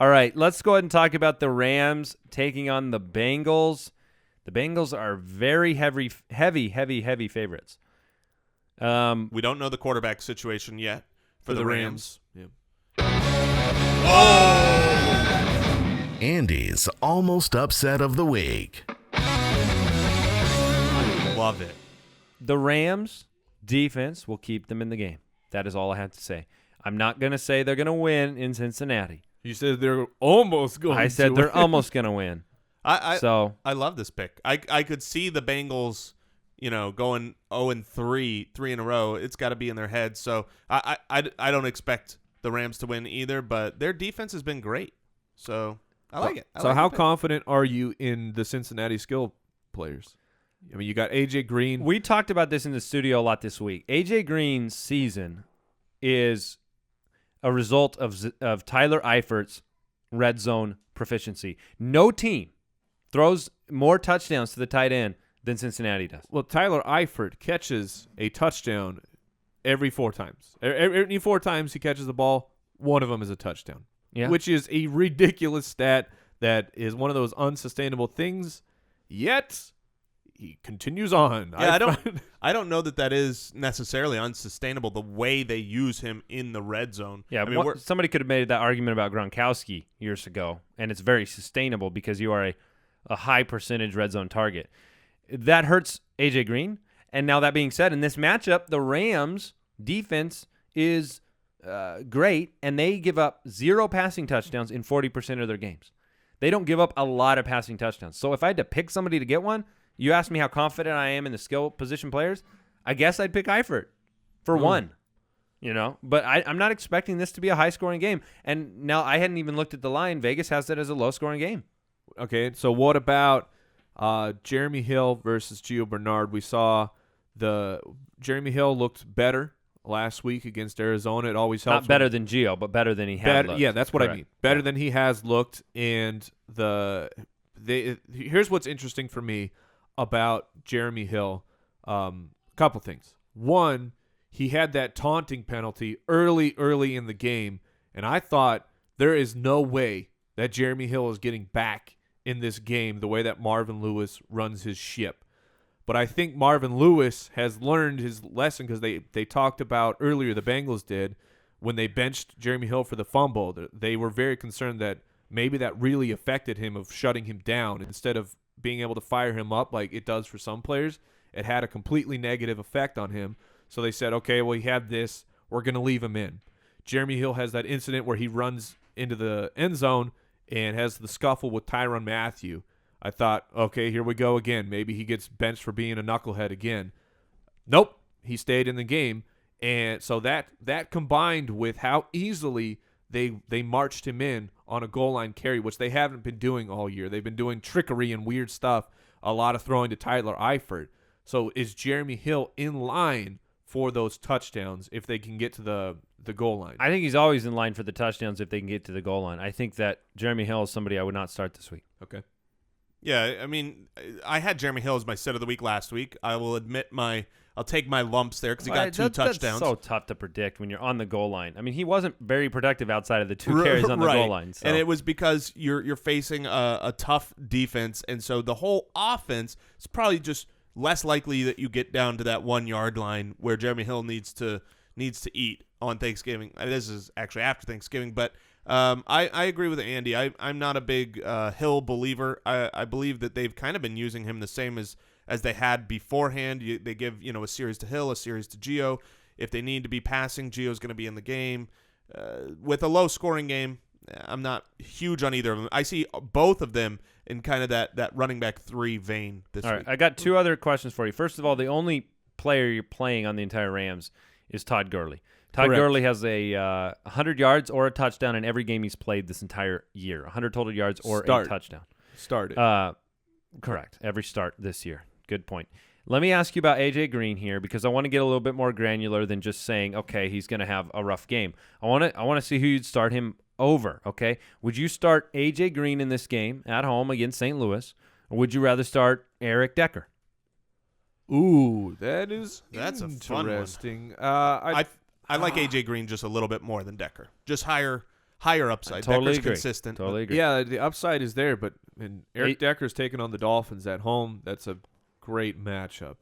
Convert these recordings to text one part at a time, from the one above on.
All right, let's go ahead and talk about the Rams taking on the Bengals. The Bengals are very heavy favorites. We don't know the quarterback situation yet for the Rams. Yeah. Oh! Andy's almost upset of the week. Love it. The Rams defense will keep them in the game. That is all I have to say. I'm not going to say they're going to win in Cincinnati. You said they're almost going to I said they're almost going to win. I love this pick. I could see the Bengals, going 0-3, 3 in a row. It's got to be in their head. So I don't expect the Rams to win either, but their defense has been great. So I like it. So how confident are you in the Cincinnati skill players? I mean, you got A.J. Green. We talked about this in the studio a lot this week. A.J. Green's season is a result of Tyler Eifert's red zone proficiency. No team throws more touchdowns to the tight end than Cincinnati does. Well, Tyler Eifert catches a touchdown every 4 times. Every 4 times he catches the ball, one of them is a touchdown. Yeah. Which is a ridiculous stat that is one of those unsustainable things, yet he continues on. Yeah, I don't know that is necessarily unsustainable, the way they use him in the red zone. Yeah, somebody could have made that argument about Gronkowski years ago, and it's very sustainable because you are a high percentage red zone target. That hurts A.J. Green. And now that being said, in this matchup, the Rams defense is great, and they give up 0 passing touchdowns in 40% of their games. They don't give up a lot of passing touchdowns. So if I had to pick somebody to get one, you asked me how confident I am in the skill position players, I guess I'd pick Eifert for one. But I'm not expecting this to be a high-scoring game. And now I hadn't even looked at the line. Vegas has it as a low-scoring game. Okay, so what about Jeremy Hill versus Gio Bernard? We saw Jeremy Hill looked better last week against Arizona. It always helps. Not better than Gio, but better than he had looked. Yeah, that's what I mean. Better than he has looked. And here's what's interesting for me about Jeremy Hill. Couple things. One, he had that taunting penalty early in the game, and I thought there is no way that Jeremy Hill is getting back in this game the way that Marvin Lewis runs his ship. But I think Marvin Lewis has learned his lesson because they talked about earlier, the Bengals did, when they benched Jeremy Hill for the fumble. They were very concerned that maybe that really affected him of shutting him down. Instead of being able to fire him up like it does for some players, it had a completely negative effect on him. So they said, okay, well, he had this. We're going to leave him in. Jeremy Hill has that incident where he runs into the end zone and has the scuffle with Tyrann Mathieu. I thought, okay, here we go again. Maybe he gets benched for being a knucklehead again. Nope, he stayed in the game. And so that combined with how easily they marched him in on a goal line carry, which they haven't been doing all year. They've been doing trickery and weird stuff, a lot of throwing to Tyler Eifert. So is Jeremy Hill in line for those touchdowns if they can get to the goal line? I think he's always in line for the touchdowns if they can get to the goal line. I think that Jeremy Hill is somebody I would not start this week. Okay. Yeah, I mean, I had Jeremy Hill as my sit of the week last week. I will admit I'll take my lumps there because he got 2 touchdowns. That's so tough to predict when you're on the goal line. I mean, he wasn't very productive outside of the 2 carries on the goal line. So. And it was because you're facing a tough defense, and so the whole offense is probably just less likely that you get down to that 1-yard line where Jeremy Hill needs to eat on Thanksgiving. This is actually after Thanksgiving, but I agree with Andy. I'm not a big Hill believer. I believe that they've kind of been using him the same as they had beforehand. They give a series to Hill, a series to Gio. If they need to be passing, Gio's going to be in the game. With a low-scoring game, I'm not huge on either of them. I see both of them in kind of that running back 3 vein this week. All right, I got 2 other questions for you. First of all, the only player you're playing on the entire Rams is Todd Gurley. Todd Gurley has a 100 yards or a touchdown in every game he's played this entire year. 100 total yards or a touchdown. Started. Correct. Every start this year. Good point. Let me ask you about A.J. Green here because I want to get a little bit more granular than just saying, okay, he's going to have a rough game. I want to see who you'd start him over, okay? Would you start A.J. Green in this game at home against St. Louis, or would you rather start Eric Decker? Ooh, that's a fun one. interesting. I like A.J. Green just a little bit more than Decker. Just higher higher upside. Totally Decker's agree. consistent. Totally agree. Yeah, the upside is there, but Eric Decker's taking on the Dolphins at home. That's a great matchup.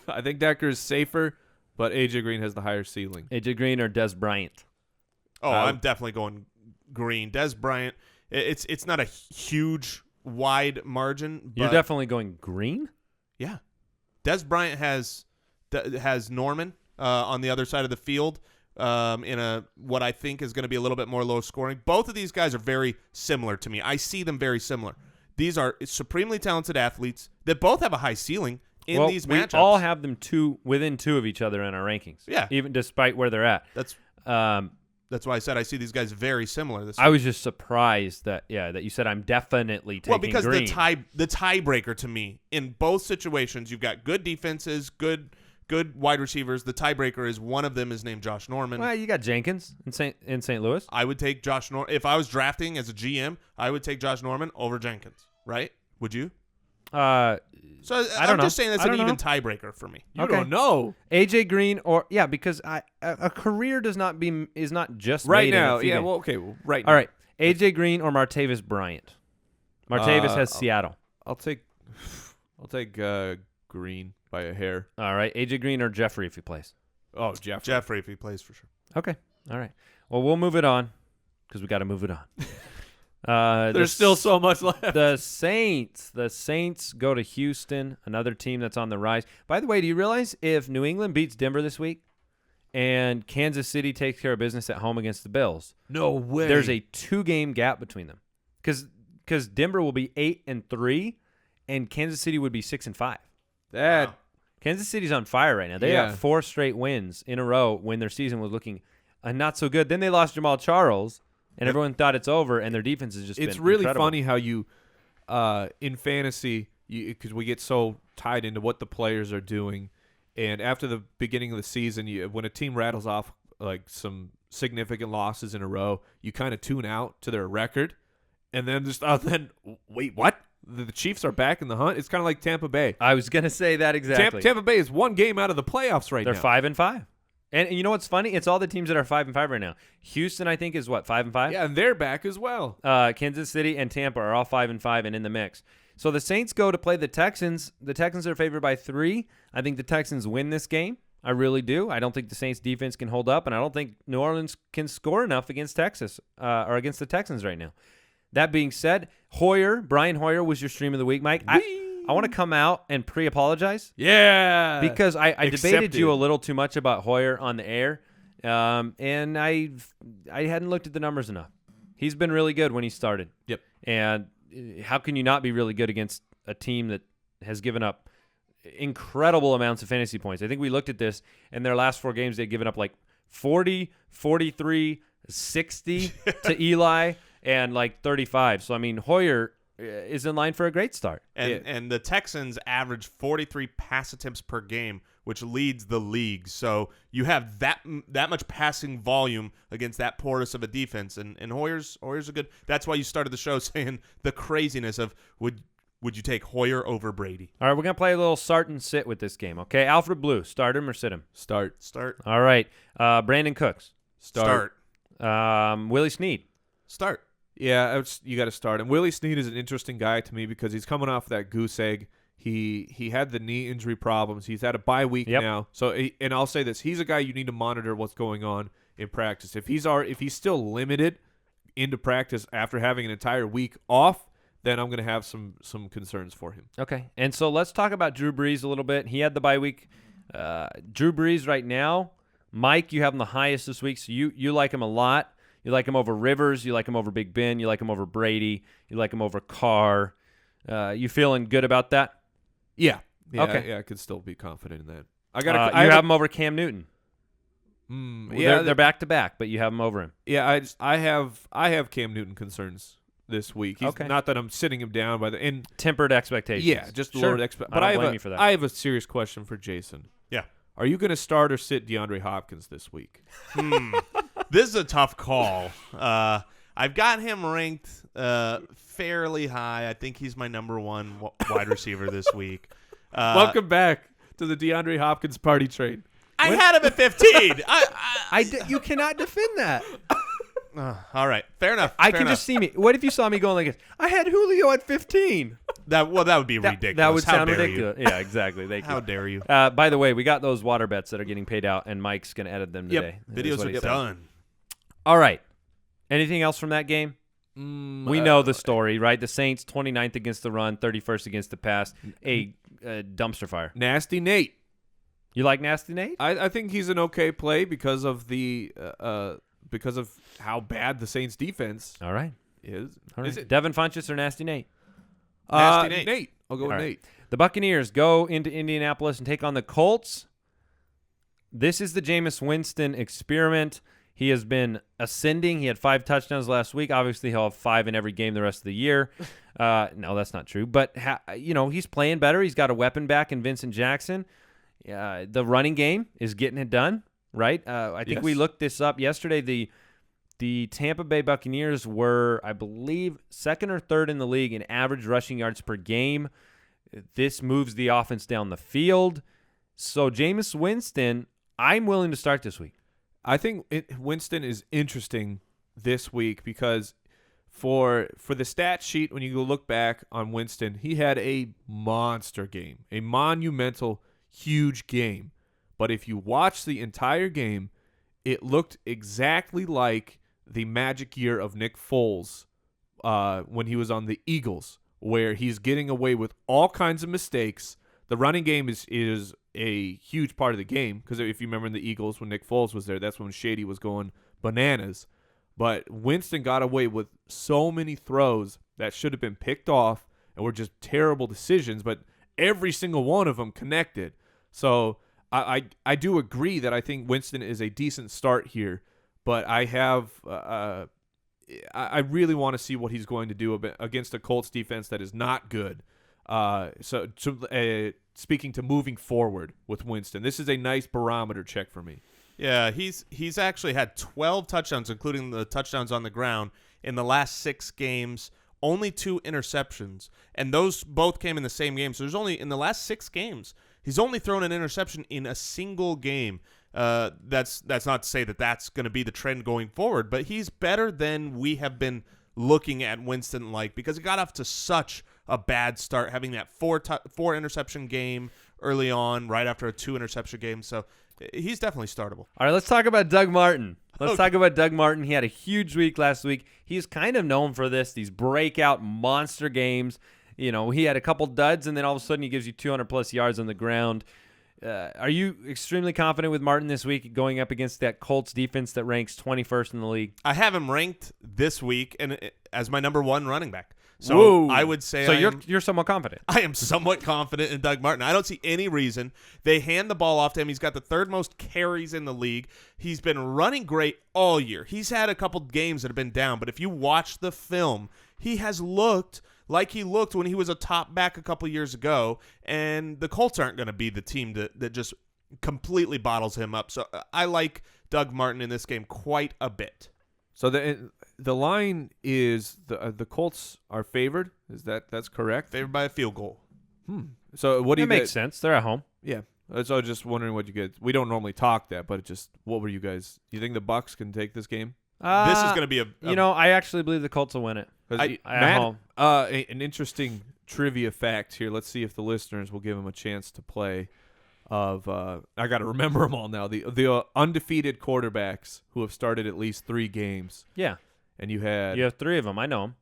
I think Decker is safer, but AJ Green has the higher ceiling. AJ Green or Des Bryant? Oh, I'm definitely going Green. Des Bryant, it's not a huge, wide margin. But You're definitely going Green? yeah. Des Bryant has Norman on the other side of the field in what I think is going to be a little bit more low scoring. Both of these guys are very similar to me. I see them very similar. These are supremely talented athletes that both have a high ceiling in these matchups. We all have them within two of each other in our rankings. Yeah. Even despite where they're at. That's why I said I see these guys very similar. I was just surprised that you said I'm definitely taking because Green. the tiebreaker to me in both situations, you've got good defenses, good wide receivers. The tiebreaker is one of them is named Josh Norman. Well, you got Jenkins in St. Louis. I would take Josh Norman if I was drafting as a GM. I would take Josh Norman over Jenkins. Right? Would you? So I don't know. Just saying that's I an don't even know. tiebreaker for me. You don't know. AJ Green because a career is not just Right made in now. a few Yeah, games. well, okay. Well, right now. All right. AJ Green or Martavis Bryant? Martavis has Seattle. I'll take Green by a hair. All right. AJ Green or Jeffrey if he plays. Oh, Jeffrey if he plays for sure. Okay. All right. Well, we'll move it on because we got to move it on. There's still so much left. The Saints go to Houston, another team that's on the rise. By the way, do you realize if New England beats Denver this week and Kansas City takes care of business at home against the Bills, No way. there's a 2-game gap between them because Denver will be 8-3 and Kansas City would be 6-5. That Kansas City's on fire right now. They got 4 straight wins in a row when their season was looking not so good. Then they lost Jamal Charles. And everyone thought it's over, and their defense has just been It's really incredible. funny how you, in fantasy, because we get so tied into what the players are doing, and after the beginning of the season, when a team rattles off like some significant losses in a row, you kind of tune out to their record, and then wait, what? The Chiefs are back in the hunt. It's kind of like Tampa Bay. I was going to say that exactly. Tampa Bay is 1 game out of the playoffs right They're now. 5-5. And you know what's funny? It's all the teams that are 5-5 right now. Houston, I think, is what, 5-5? Yeah, and they're back as well. Kansas City and Tampa are all 5-5 and in the mix. So the Saints go to play the Texans. The Texans are favored by 3. I think the Texans win this game. I really do. I don't think the Saints defense can hold up, and I don't think New Orleans can score enough against Texas or against the Texans right now. That being said, Brian Hoyer was your stream of the week, Mike. I want to come out and pre-apologize. Yeah. Because I debated Accepted. you a little too much about Hoyer on the air, and I hadn't looked at the numbers enough. He's been really good when he started. Yep. And how can you not be really good against a team that has given up incredible amounts of fantasy points? I think we looked at this, and their last 4 games they've given up like 40, 43, 60 to Eli, and like 35. So, I mean, Hoyer is in line for a great start. And the Texans average 43 pass attempts per game, which leads the league. So you have that much passing volume against that porous of a defense. And Hoyer's a good. That's why you started the show saying the craziness of would you take Hoyer over Brady? All right, we're going to play a little start and sit with this game, okay? Alfred Blue, start him or sit him? Start. All right. Brandon Cooks. Start. Willie Snead. Start. Yeah, you got to start him. Willie Snead is an interesting guy to me because he's coming off that goose egg. He had the knee injury problems. He's had a bye week now. So, and I'll say this: he's a guy you need to monitor what's going on in practice. If he's still limited into practice after having an entire week off, then I'm going to have some concerns for him. Okay, and so let's talk about Drew Brees a little bit. He had the bye week. Drew Brees right now, Mike, you have him the highest this week, so you like him a lot. You like him over Rivers. You like him over Big Ben. You like him over Brady. You like him over Carr. You feeling good about that? Yeah. Okay. Yeah, I could still be confident in that. You have him over Cam Newton. Yeah, They're back to back, but you have him over him. Yeah, I have Cam Newton concerns this week. Okay. Not that I'm sitting him down by the Tempered expectations. Yeah, just Sure. lowered expectations. But I don't blame you for that. I have a serious question for Jason. Yeah. Are you going to start or sit DeAndre Hopkins this week? This is a tough call. I've got him ranked fairly high. I think he's my number 1 wide receiver this week. Welcome back to the DeAndre Hopkins party train. I had him at 15. You cannot defend that. All right, fair enough. I fair can enough. just see me. What if you saw me going like this? I had Julio at 15. That would be ridiculous. That would How sound dare ridiculous. Yeah, exactly. Thank How you. dare you? By the way, we got those water bets that are getting paid out, and Mike's going to edit them today. That is Videos what he are said. done. All right. Anything else from that game? We know the story, right? The Saints, 29th against the run, 31st against the pass. A dumpster fire. Nasty Nate. You like Nasty Nate? I think he's an okay play because of how bad the Saints defense All right. is. All right. Is it Devin Funchess or Nasty Nate? Nasty Nate. I'll go All with right. Nate. The Buccaneers go into Indianapolis and take on the Colts. This is the Jameis Winston experiment. He has been ascending. He had 5 touchdowns last week. Obviously, he'll have 5 in every game the rest of the year. No, that's not true. But, he's playing better. He's got a weapon back in Vincent Jackson. The running game is getting it done, right? I think we looked this up yesterday. The Tampa Bay Buccaneers were, I believe, 2nd or 3rd in the league in average rushing yards per game. This moves the offense down the field. So, Jameis Winston, I'm willing to start this week. I think Winston is interesting this week because for the stat sheet, when you go look back on Winston, he had a monster game, a monumental, huge game. But if you watch the entire game, it looked exactly like the magic year of Nick Foles when he was on the Eagles, where he's getting away with all kinds of mistakes. The running game is a huge part of the game because if you remember in the Eagles when Nick Foles was there, that's when Shady was going bananas. But Winston got away with so many throws that should have been picked off and were just terrible decisions, but every single one of them connected. So I do agree that I think Winston is a decent start here, but I have I really want to see what he's going to do against a Colts defense that is not good. Speaking to moving forward with Winston, this is a nice barometer check for me. Yeah, he's actually had 12 touchdowns, including the touchdowns on the ground, in the last 6 games. Only 2 interceptions, and those both came in the same game. So there's only in the last 6 games, he's only thrown an interception in a single game. That's not to say that that's going to be the trend going forward, but he's better than we have been looking at Winston because he got off to such a bad start, having that 4 interception game early on, right after a 2 interception game. So he's definitely startable. All right, let's talk about Doug Martin. Let's talk about Doug Martin. He had a huge week last week. He's kind of known for these breakout monster games. He had a couple duds, and then all of a sudden he gives you 200-plus yards on the ground. Are you extremely confident with Martin this week going up against that Colts defense that ranks 21st in the league? I have him ranked this week as my number 1 running back. So Whoa. I would say so you're somewhat confident. I am somewhat confident in Doug Martin. I don't see any reason. They hand the ball off to him. He's got the 3rd most carries in the league. He's been running great all year. He's had a couple games that have been down, but if you watch the film, he has looked like he looked when he was a top back a couple years ago, and the Colts aren't going to be the team that just completely bottles him up. So I like Doug Martin in this game quite a bit. So the line is the Colts are favored. That's correct? Favored by a field goal. So what do you That makes sense. They're at home. Yeah. So I was just wondering what you get. We don't normally talk that, but what were you guys? Do you think the Bucs can take this game? This is going to be I actually believe the Colts will win it. At home. An interesting trivia fact here. Let's see if the listeners will give him a chance to play. I got to remember them all now. The undefeated quarterbacks who have started at least 3 games. Yeah. And you have 3 of them. I know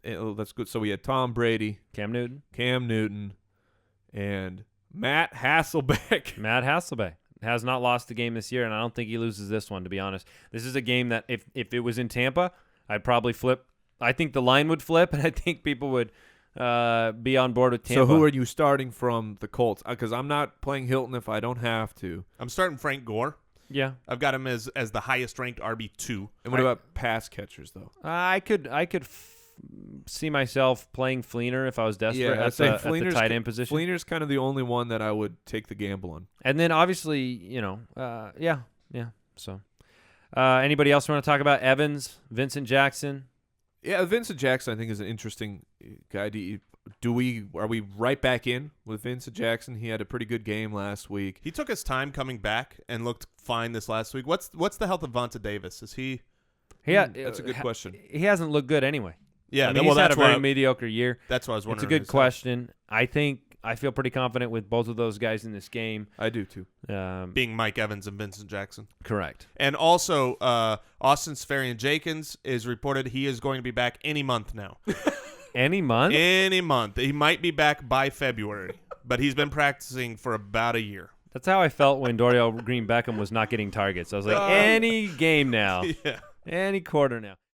them. That's good. So we had Tom Brady, Cam Newton, and Matt Hasselbeck. Matt Hasselbeck has not lost a game this year, and I don't think he loses this one, to be honest. This is a game that if it was in Tampa, I'd probably flip. I think the line would flip, and I think people would be on board with Tampa. So who are you starting from the Colts? Because I'm not playing Hilton if I don't have to. I'm starting Frank Gore. Yeah. I've got him as the highest ranked RB2. And what about pass catchers, though? I could see myself playing Fleener if I was desperate at the tight end position. Fleener's kind of the only one that I would take the gamble on. And then obviously, yeah. So anybody else want to talk about? Evans, Vincent Jackson? Yeah, Vincent Jackson I think is an interesting guy. Are we right back in with Vincent Jackson? He had a pretty good game last week. He took his time coming back and looked fine this last week. What's the health of Vontae Davis? Is he That's a good question. He hasn't looked good anyway. Yeah, I mean, well, he's had that's a very why mediocre year. that's what I was It's wondering. a good question. I feel pretty confident with both of those guys in this game. I do too. Being Mike Evans and Vincent Jackson. Correct. And also, Austin Seferian-Jenkins is reported he is going to be back any month now. Any month? Any month. He might be back by February, but he's been practicing for about a year. That's how I felt when Dorial Green Beckham was not getting targets. I was like, any game now. Yeah. Any quarter now.